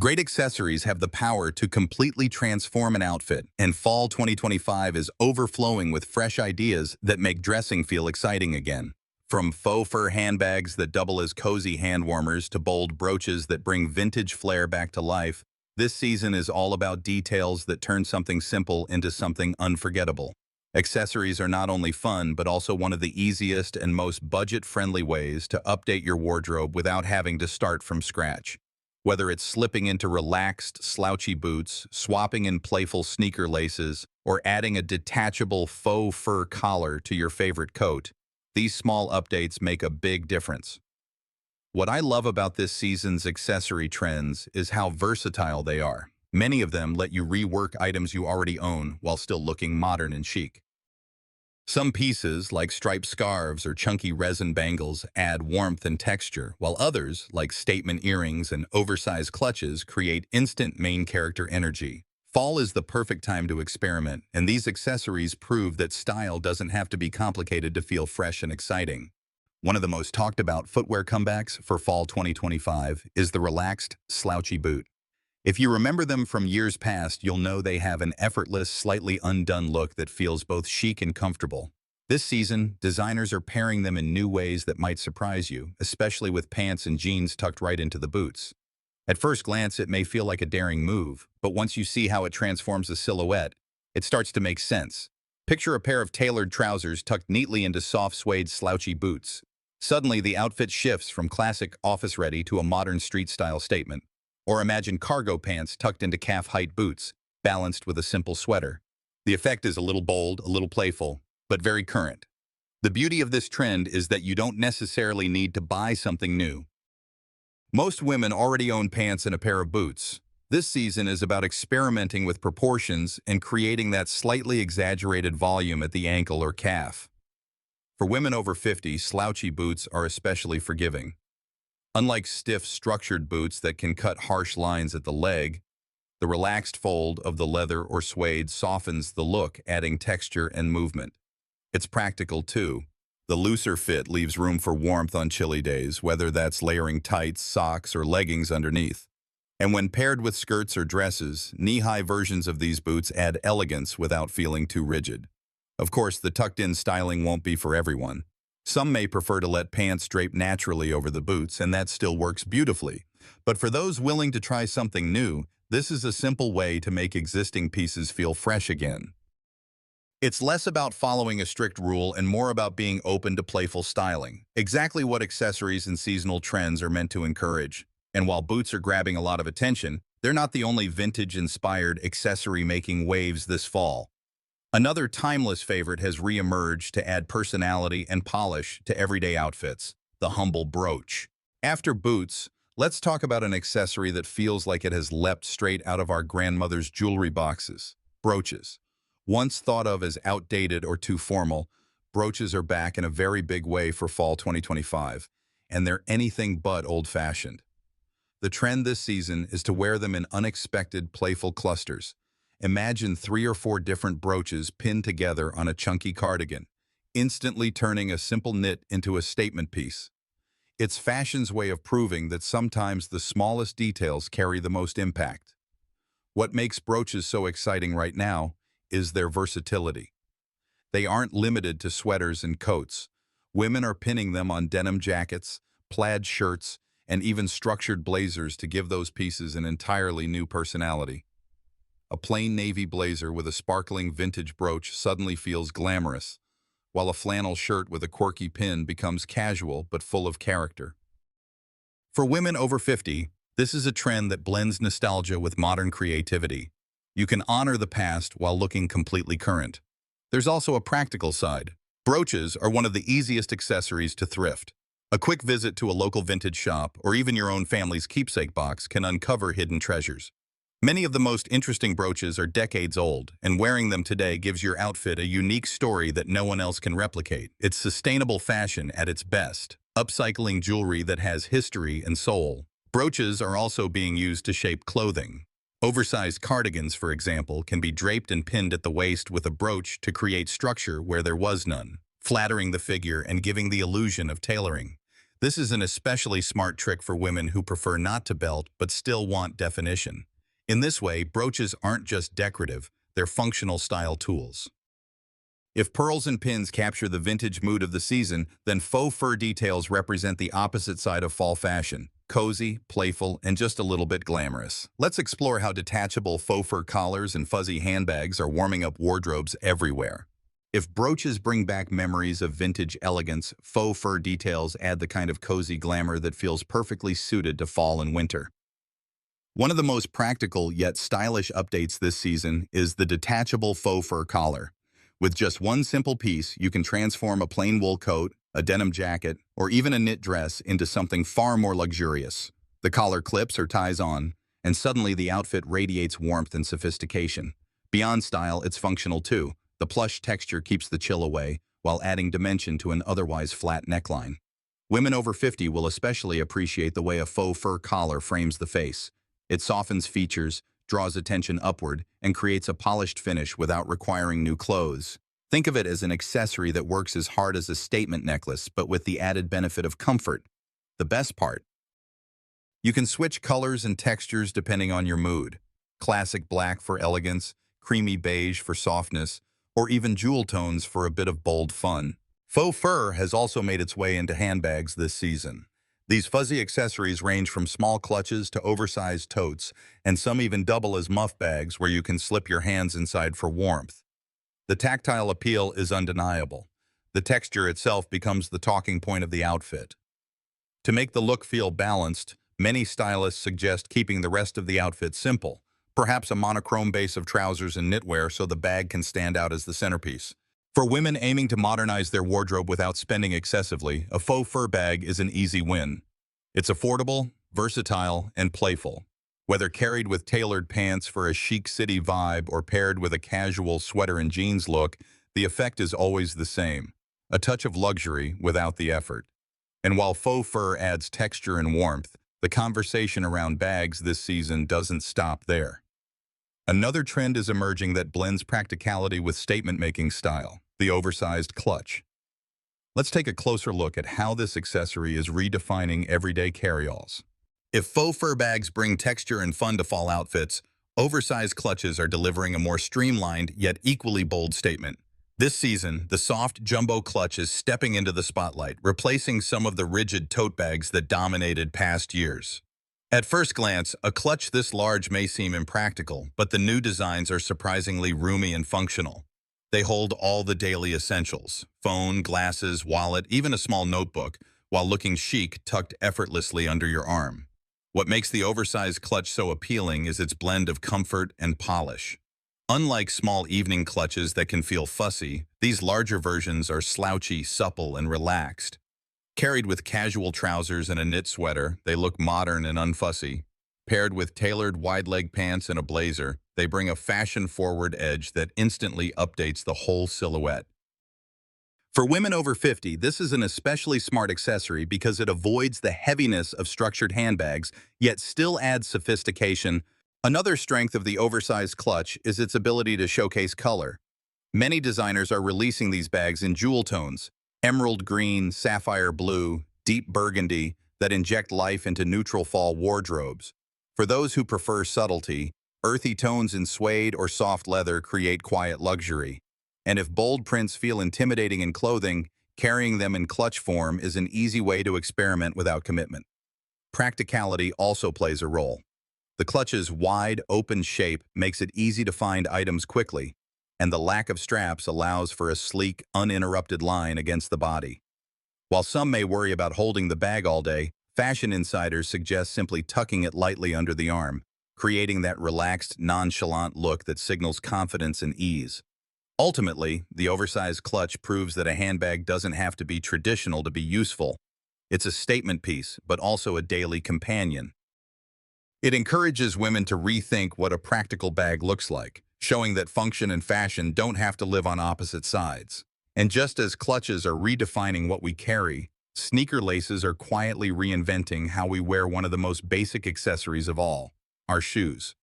Great accessories have the power to completely transform an outfit, and fall 2025 is overflowing with fresh ideas that make dressing feel exciting again. From faux fur handbags that double as cozy hand warmers to bold brooches that bring vintage flair back to life, this season is all about details that turn something simple into something unforgettable. Accessories are not only fun, but also one of the easiest and most budget-friendly ways to update your wardrobe without having to start from scratch. Whether it's slipping into relaxed, slouchy boots, swapping in playful sneaker laces, or adding a detachable faux fur collar to your favorite coat, these small updates make a big difference. What I love about this season's accessory trends is how versatile they are. Many of them let you rework items you already own while still looking modern and chic. Some pieces, like striped scarves or chunky resin bangles, add warmth and texture, while others, like statement earrings and oversized clutches, create instant main character energy. Fall is the perfect time to experiment, and these accessories prove that style doesn't have to be complicated to feel fresh and exciting. One of the most talked about footwear comebacks for fall 2025 is the relaxed, slouchy boot. If you remember them from years past, you'll know they have an effortless, slightly undone look that feels both chic and comfortable. This season, designers are pairing them in new ways that might surprise you, especially with pants and jeans tucked right into the boots. At first glance, it may feel like a daring move, but once you see how it transforms a silhouette, it starts to make sense. Picture a pair of tailored trousers tucked neatly into soft suede slouchy boots. Suddenly, the outfit shifts from classic office-ready to a modern street-style statement. Or imagine cargo pants tucked into calf-height boots, balanced with a simple sweater. The effect is a little bold, a little playful, but very current. The beauty of this trend is that you don't necessarily need to buy something new. Most women already own pants and a pair of boots. This season is about experimenting with proportions and creating that slightly exaggerated volume at the ankle or calf. For women over 50, slouchy boots are especially forgiving. Unlike stiff, structured boots that can cut harsh lines at the leg, the relaxed fold of the leather or suede softens the look, adding texture and movement. It's practical, too. The looser fit leaves room for warmth on chilly days, whether that's layering tights, socks, or leggings underneath. And when paired with skirts or dresses, knee-high versions of these boots add elegance without feeling too rigid. Of course, the tucked-in styling won't be for everyone. Some may prefer to let pants drape naturally over the boots, and that still works beautifully. But for those willing to try something new, this is a simple way to make existing pieces feel fresh again. It's less about following a strict rule and more about being open to playful styling, exactly what accessories and seasonal trends are meant to encourage. And while boots are grabbing a lot of attention, they're not the only vintage-inspired accessory making waves this fall. Another timeless favorite has re-emerged to add personality and polish to everyday outfits: the humble brooch. After boots, let's talk about an accessory that feels like it has leapt straight out of our grandmother's jewelry boxes: brooches. Once thought of as outdated or too formal, brooches are back in a very big way for fall 2025, and they're anything but old-fashioned. The trend this season is to wear them in unexpected, playful clusters. Imagine 3 or 4 different brooches pinned together on a chunky cardigan, instantly turning a simple knit into a statement piece. It's fashion's way of proving that sometimes the smallest details carry the most impact. What makes brooches so exciting right now is their versatility. They aren't limited to sweaters and coats. Women are pinning them on denim jackets, plaid shirts, and even structured blazers to give those pieces an entirely new personality. A plain navy blazer with a sparkling vintage brooch suddenly feels glamorous, while a flannel shirt with a quirky pin becomes casual but full of character. For women over 50, this is a trend that blends nostalgia with modern creativity. You can honor the past while looking completely current. There's also a practical side. Brooches are one of the easiest accessories to thrift. A quick visit to a local vintage shop, or even your own family's keepsake box, can uncover hidden treasures. Many of the most interesting brooches are decades old, and wearing them today gives your outfit a unique story that no one else can replicate. It's sustainable fashion at its best, upcycling jewelry that has history and soul. Brooches are also being used to shape clothing. Oversized cardigans, for example, can be draped and pinned at the waist with a brooch to create structure where there was none, flattering the figure and giving the illusion of tailoring. This is an especially smart trick for women who prefer not to belt but still want definition. In this way, brooches aren't just decorative, they're functional style tools. If pearls and pins capture the vintage mood of the season, then faux fur details represent the opposite side of fall fashion. Cozy, playful, and just a little bit glamorous. Let's explore how detachable faux fur collars and fuzzy handbags are warming up wardrobes everywhere. If brooches bring back memories of vintage elegance, faux fur details add the kind of cozy glamour that feels perfectly suited to fall and winter. One of the most practical yet stylish updates this season is the detachable faux fur collar. With just one simple piece, you can transform a plain wool coat, a denim jacket, or even a knit dress into something far more luxurious. The collar clips or ties on, and suddenly the outfit radiates warmth and sophistication. Beyond style, it's functional too. The plush texture keeps the chill away, while adding dimension to an otherwise flat neckline. Women over 50 will especially appreciate the way a faux fur collar frames the face. It softens features, draws attention upward, and creates a polished finish without requiring new clothes. Think of it as an accessory that works as hard as a statement necklace, but with the added benefit of comfort. The best part: you can switch colors and textures depending on your mood. Classic black for elegance, creamy beige for softness, or even jewel tones for a bit of bold fun. Faux fur has also made its way into handbags this season. These fuzzy accessories range from small clutches to oversized totes, and some even double as muff bags where you can slip your hands inside for warmth. The tactile appeal is undeniable. The texture itself becomes the talking point of the outfit. To make the look feel balanced, many stylists suggest keeping the rest of the outfit simple, perhaps a monochrome base of trousers and knitwear so the bag can stand out as the centerpiece. For women aiming to modernize their wardrobe without spending excessively, a faux fur bag is an easy win. It's affordable, versatile, and playful. Whether carried with tailored pants for a chic city vibe or paired with a casual sweater and jeans look, the effect is always the same: a touch of luxury without the effort. And while faux fur adds texture and warmth, the conversation around bags this season doesn't stop there. Another trend is emerging that blends practicality with statement-making style: the oversized clutch. Let's take a closer look at how this accessory is redefining everyday carry-alls. If faux fur bags bring texture and fun to fall outfits, oversized clutches are delivering a more streamlined yet equally bold statement. This season, the soft jumbo clutch is stepping into the spotlight, replacing some of the rigid tote bags that dominated past years. At first glance, a clutch this large may seem impractical, but the new designs are surprisingly roomy and functional. They hold all the daily essentials: phone, glasses, wallet, even a small notebook, while looking chic tucked effortlessly under your arm. What makes the oversized clutch so appealing is its blend of comfort and polish. Unlike small evening clutches that can feel fussy, these larger versions are slouchy, supple, and relaxed. Carried with casual trousers and a knit sweater, they look modern and unfussy. Paired with tailored wide-leg pants and a blazer, they bring a fashion-forward edge that instantly updates the whole silhouette. For women over 50, this is an especially smart accessory because it avoids the heaviness of structured handbags, yet still adds sophistication. Another strength of the oversized clutch is its ability to showcase color. Many designers are releasing these bags in jewel tones: emerald green, sapphire blue, deep burgundy, that inject life into neutral fall wardrobes. For those who prefer subtlety, earthy tones in suede or soft leather create quiet luxury. And if bold prints feel intimidating in clothing, carrying them in clutch form is an easy way to experiment without commitment. Practicality also plays a role. The clutch's wide, open shape makes it easy to find items quickly, and the lack of straps allows for a sleek, uninterrupted line against the body. While some may worry about holding the bag all day, fashion insiders suggest simply tucking it lightly under the arm, creating that relaxed, nonchalant look that signals confidence and ease. Ultimately, the oversized clutch proves that a handbag doesn't have to be traditional to be useful. It's a statement piece, but also a daily companion. It encourages women to rethink what a practical bag looks like, showing that function and fashion don't have to live on opposite sides. And just as clutches are redefining what we carry, sneaker laces are quietly reinventing how we wear one of the most basic accessories of all: our shoes.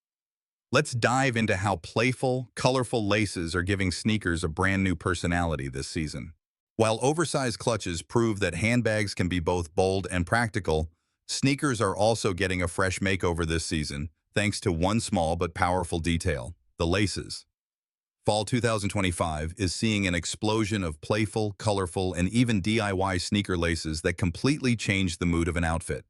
Let's dive into how playful, colorful laces are giving sneakers a brand new personality this season. While oversized clutches prove that handbags can be both bold and practical, sneakers are also getting a fresh makeover this season, thanks to one small but powerful detail: the laces. Fall 2025 is seeing an explosion of playful, colorful, and even DIY sneaker laces that completely change the mood of an outfit.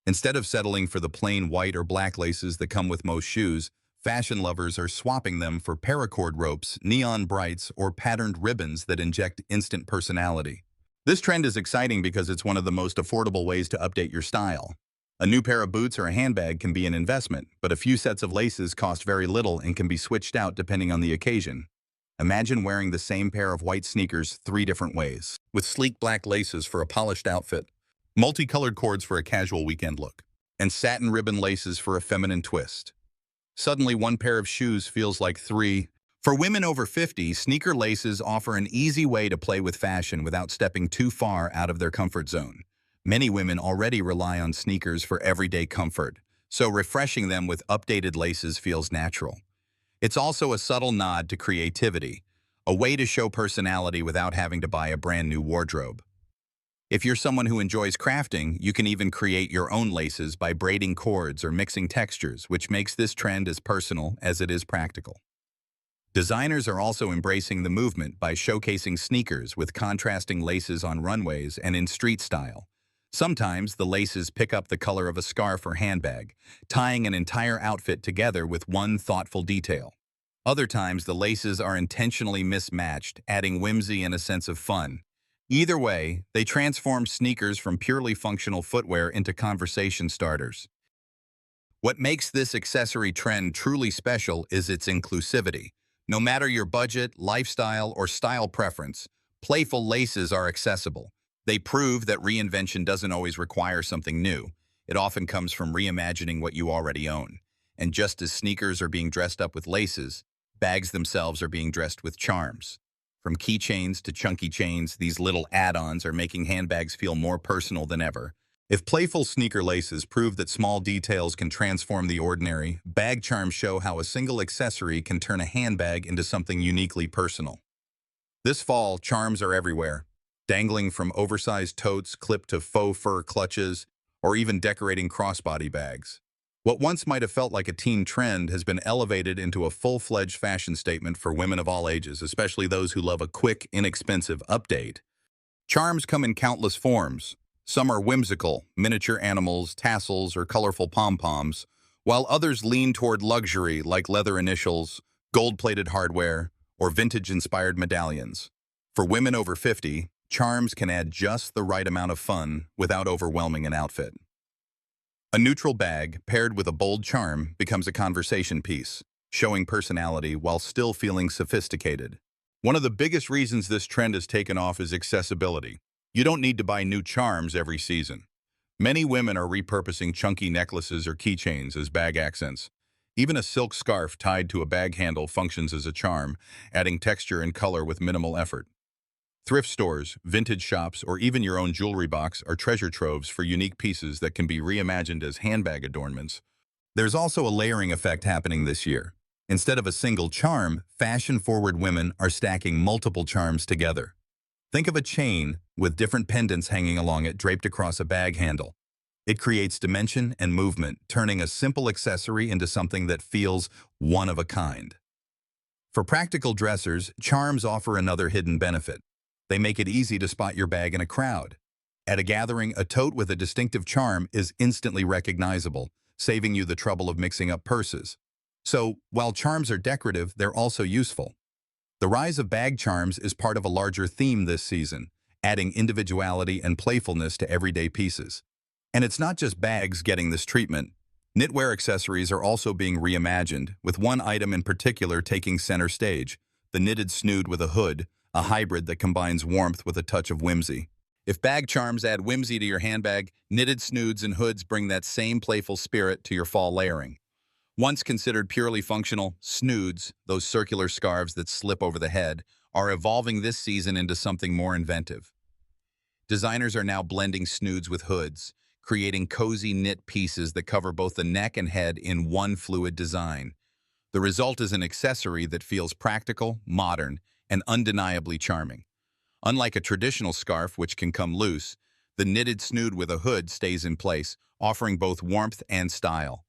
Instead of settling for the plain white or black laces that come with most shoes, fashion lovers are swapping them for paracord ropes, neon brights, or patterned ribbons that inject instant personality. This trend is exciting because it's one of the most affordable ways to update your style. A new pair of boots or a handbag can be an investment, but a few sets of laces cost very little and can be switched out depending on the occasion. Imagine wearing the same pair of white sneakers 3 different ways, with sleek black laces for a polished outfit, multicolored cords for a casual weekend look, and satin ribbon laces for a feminine twist. Suddenly, one pair of shoes feels like 3. For women over 50, sneaker laces offer an easy way to play with fashion without stepping too far out of their comfort zone. Many women already rely on sneakers for everyday comfort, so refreshing them with updated laces feels natural. It's also a subtle nod to creativity, a way to show personality without having to buy a brand new wardrobe. If you're someone who enjoys crafting, you can even create your own laces by braiding cords or mixing textures, which makes this trend as personal as it is practical. Designers are also embracing the movement by showcasing sneakers with contrasting laces on runways and in street style. Sometimes the laces pick up the color of a scarf or handbag, tying an entire outfit together with one thoughtful detail. Other times the laces are intentionally mismatched, adding whimsy and a sense of fun. Either way, they transform sneakers from purely functional footwear into conversation starters. What makes this accessory trend truly special is its inclusivity. No matter your budget, lifestyle, or style preference, playful laces are accessible. They prove that reinvention doesn't always require something new. It often comes from reimagining what you already own. And just as sneakers are being dressed up with laces, bags themselves are being dressed with charms. From keychains to chunky chains, these little add-ons are making handbags feel more personal than ever. If playful sneaker laces prove that small details can transform the ordinary, bag charms show how a single accessory can turn a handbag into something uniquely personal. This fall, charms are everywhere, dangling from oversized totes clipped to faux fur clutches, or even decorating crossbody bags. What once might have felt like a teen trend has been elevated into a full-fledged fashion statement for women of all ages, especially those who love a quick, inexpensive update. Charms come in countless forms. Some are whimsical, miniature animals, tassels, or colorful pom-poms, while others lean toward luxury like leather initials, gold-plated hardware, or vintage-inspired medallions. For women over 50, charms can add just the right amount of fun without overwhelming an outfit. A neutral bag paired with a bold charm becomes a conversation piece, showing personality while still feeling sophisticated. One of the biggest reasons this trend has taken off is accessibility. You don't need to buy new charms every season. Many women are repurposing chunky necklaces or keychains as bag accents. Even a silk scarf tied to a bag handle functions as a charm, adding texture and color with minimal effort. Thrift stores, vintage shops, or even your own jewelry box are treasure troves for unique pieces that can be reimagined as handbag adornments. There's also a layering effect happening this year. Instead of a single charm, fashion-forward women are stacking multiple charms together. Think of a chain with different pendants hanging along it draped across a bag handle. It creates dimension and movement, turning a simple accessory into something that feels one of a kind. For practical dressers, charms offer another hidden benefit. They make it easy to spot your bag in a crowd. At a gathering, a tote with a distinctive charm is instantly recognizable, saving you the trouble of mixing up purses. So, while charms are decorative, they're also useful. The rise of bag charms is part of a larger theme this season, adding individuality and playfulness to everyday pieces. And it's not just bags getting this treatment. Knitwear accessories are also being reimagined, with one item in particular taking center stage: the knitted snood with a hood, a hybrid that combines warmth with a touch of whimsy. If bag charms add whimsy to your handbag, knitted snoods and hoods bring that same playful spirit to your fall layering. Once considered purely functional, snoods, those circular scarves that slip over the head, are evolving this season into something more inventive. Designers are now blending snoods with hoods, creating cozy knit pieces that cover both the neck and head in one fluid design. The result is an accessory that feels practical, modern, and undeniably charming. Unlike a traditional scarf, which can come loose, the knitted snood with a hood stays in place, offering both warmth and style.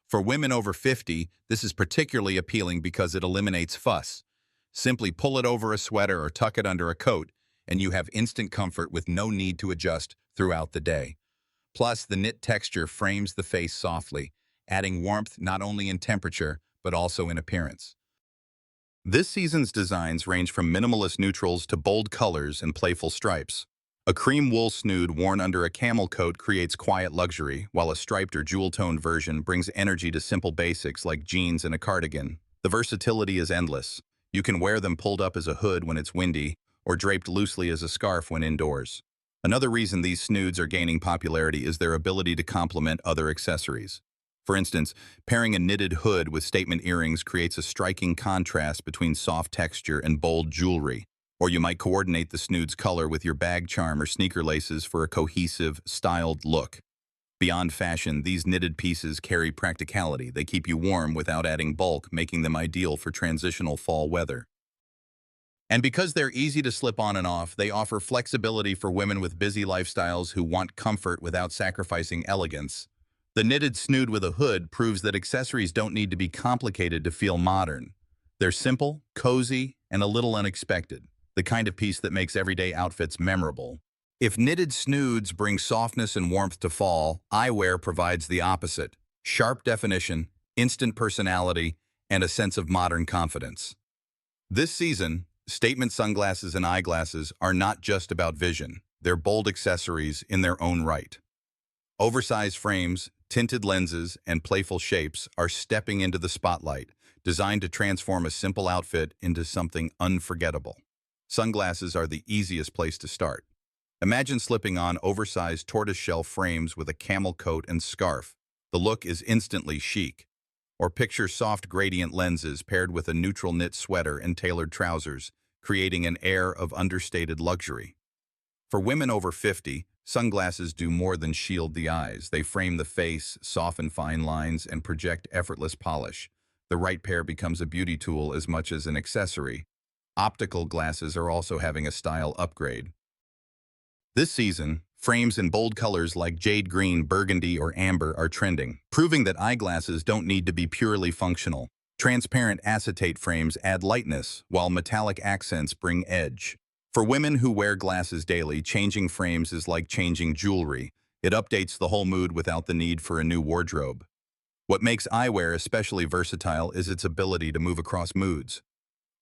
For women over 50, this is particularly appealing because it eliminates fuss. Simply pull it over a sweater or tuck it under a coat, and you have instant comfort with no need to adjust throughout the day. Plus, the knit texture frames the face softly, adding warmth not only in temperature, but also in appearance. This season's designs range from minimalist neutrals to bold colors and playful stripes. A cream wool snood worn under a camel coat creates quiet luxury, while a striped or jewel-toned version brings energy to simple basics like jeans and a cardigan. The versatility is endless. You can wear them pulled up as a hood when it's windy, or draped loosely as a scarf when indoors. Another reason these snoods are gaining popularity is their ability to complement other accessories. For instance, pairing a knitted hood with statement earrings creates a striking contrast between soft texture and bold jewelry. Or you might coordinate the snood's color with your bag charm or sneaker laces for a cohesive, styled look. Beyond fashion, these knitted pieces carry practicality. They keep you warm without adding bulk, making them ideal for transitional fall weather. And because they're easy to slip on and off, they offer flexibility for women with busy lifestyles who want comfort without sacrificing elegance. The knitted snood with a hood proves that accessories don't need to be complicated to feel modern. They're simple, cozy, and a little unexpected, the kind of piece that makes everyday outfits memorable. If knitted snoods bring softness and warmth to fall, eyewear provides the opposite: sharp definition, instant personality, and a sense of modern confidence. This season, statement sunglasses and eyeglasses are not just about vision. They're bold accessories in their own right. Oversized frames, tinted lenses, and playful shapes are stepping into the spotlight, designed to transform a simple outfit into something unforgettable. Sunglasses are the easiest place to start. Imagine slipping on oversized tortoiseshell frames with a camel coat and scarf. The look is instantly chic. Or picture soft gradient lenses paired with a neutral knit sweater and tailored trousers, creating an air of understated luxury. For women over 50, sunglasses do more than shield the eyes. They frame the face, soften fine lines, and project effortless polish. The right pair becomes a beauty tool as much as an accessory. Optical glasses are also having a style upgrade. This season, frames in bold colors like jade green, burgundy, or amber are trending, proving that eyeglasses don't need to be purely functional. Transparent acetate frames add lightness, while metallic accents bring edge. For women who wear glasses daily, changing frames is like changing jewelry. It updates the whole mood without the need for a new wardrobe. What makes eyewear especially versatile is its ability to move across moods.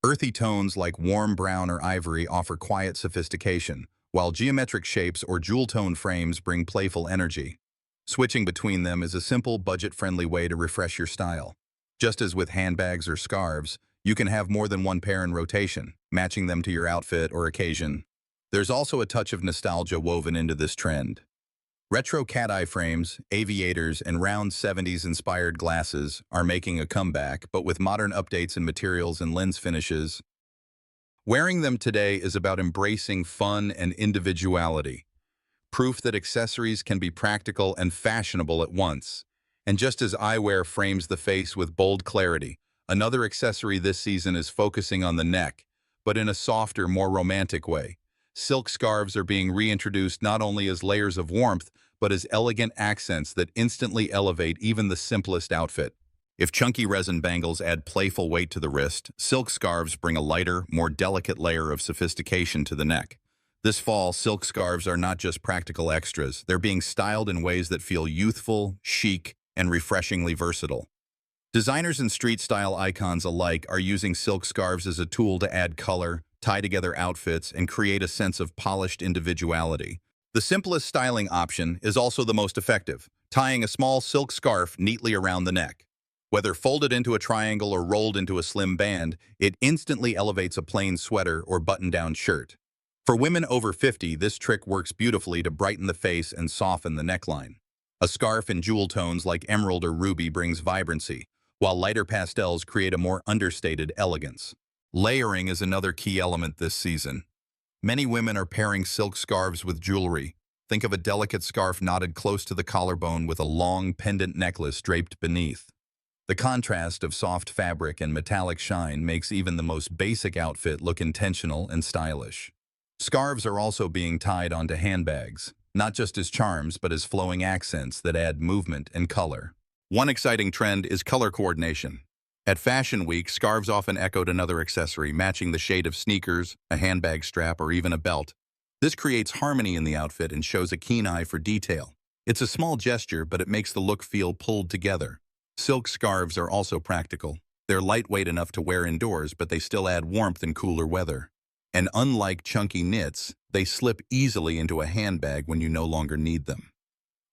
Earthy tones like warm brown or ivory offer quiet sophistication, while geometric shapes or jewel-tone frames bring playful energy. Switching between them is a simple, budget-friendly way to refresh your style. Just as with handbags or scarves, you can have more than one pair in rotation, matching them to your outfit or occasion. There's also a touch of nostalgia woven into this trend. Retro cat-eye frames, aviators, and round 70s-inspired glasses are making a comeback, but with modern updates in materials and lens finishes. Wearing them today is about embracing fun and individuality, proof that accessories can be practical and fashionable at once. And just as eyewear frames the face with bold clarity, another accessory this season is focusing on the neck, but in a softer, more romantic way. Silk scarves are being reintroduced not only as layers of warmth, but as elegant accents that instantly elevate even the simplest outfit. If chunky resin bangles add playful weight to the wrist, silk scarves bring a lighter, more delicate layer of sophistication to the neck. This fall, silk scarves are not just practical extras. They're being styled in ways that feel youthful, chic, and refreshingly versatile. Designers and street-style icons alike are using silk scarves as a tool to add color, tie together outfits, and create a sense of polished individuality. The simplest styling option is also the most effective, tying a small silk scarf neatly around the neck. Whether folded into a triangle or rolled into a slim band, it instantly elevates a plain sweater or button-down shirt. For women over 50, this trick works beautifully to brighten the face and soften the neckline. A scarf in jewel tones like emerald or ruby brings vibrancy, while lighter pastels create a more understated elegance. Layering is another key element this season. Many women are pairing silk scarves with jewelry. Think of a delicate scarf knotted close to the collarbone with a long pendant necklace draped beneath. The contrast of soft fabric and metallic shine makes even the most basic outfit look intentional and stylish. Scarves are also being tied onto handbags, not just as charms but as flowing accents that add movement and color. One exciting trend is color coordination. At Fashion Week, scarves often echoed another accessory, matching the shade of sneakers, a handbag strap, or even a belt. This creates harmony in the outfit and shows a keen eye for detail. It's a small gesture, but it makes the look feel pulled together. Silk scarves are also practical. They're lightweight enough to wear indoors, but they still add warmth in cooler weather. And unlike chunky knits, they slip easily into a handbag when you no longer need them.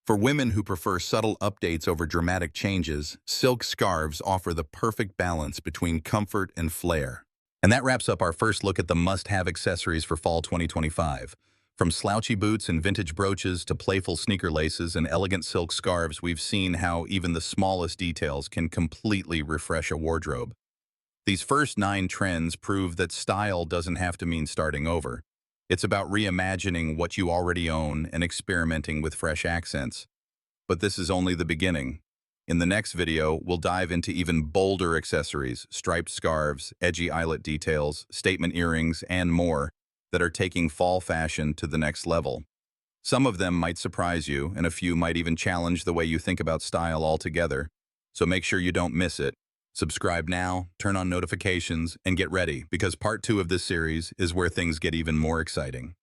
For women who prefer subtle updates over dramatic changes, silk scarves offer the perfect balance between comfort and flair. And that wraps up our first look at the must-have accessories for fall 2025. From slouchy boots and vintage brooches to playful sneaker laces and elegant silk scarves, we've seen how even the smallest details can completely refresh a wardrobe. These first 9 trends prove that style doesn't have to mean starting over. It's about reimagining what you already own and experimenting with fresh accents. But this is only the beginning. In the next video, we'll dive into even bolder accessories, striped scarves, edgy eyelet details, statement earrings, and more that are taking fall fashion to the next level. Some of them might surprise you, and a few might even challenge the way you think about style altogether. So make sure you don't miss it. Subscribe now, turn on notifications, and get ready, because part 2 of this series is where things get even more exciting.